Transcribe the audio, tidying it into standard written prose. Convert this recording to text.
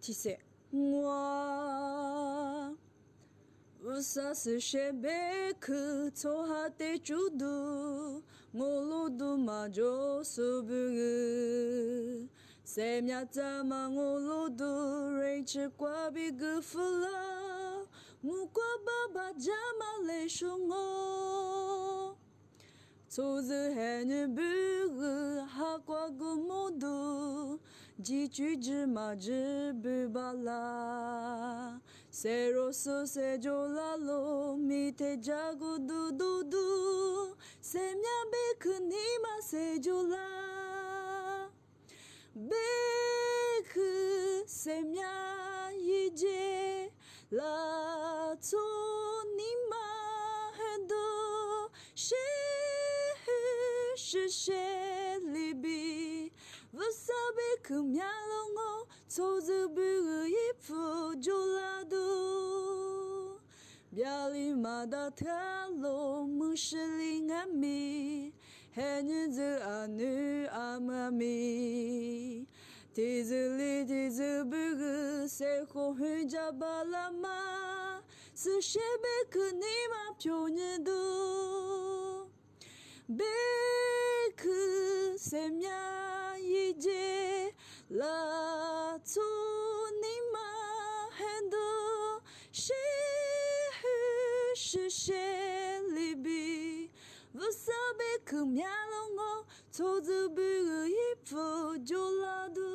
Tu sais, moi, ça se chebe que toha te judu, ngolo du majo subu. Semyata ngolo du reiche kwa bigu fula, mukwa baba jamale shungo. 兔子黑女不哈瓜古木杜，几句芝麻芝不巴拉，塞罗苏塞就拉罗米特加古嘟嘟嘟，塞面贝克尼玛塞就拉，贝克塞面一节拉错尼玛很多。是谁离别？我傻逼可面容我，错字不一副就拉杜。表里马达塔罗木是林阿米，黑女子阿女阿妈咪。提子里提子不个，谁后会加巴拉玛？是谁被可尼玛飘你杜？ Beku semya yije la tu nima hendo she libi vusa beku myalongo tozu bu ifu joladu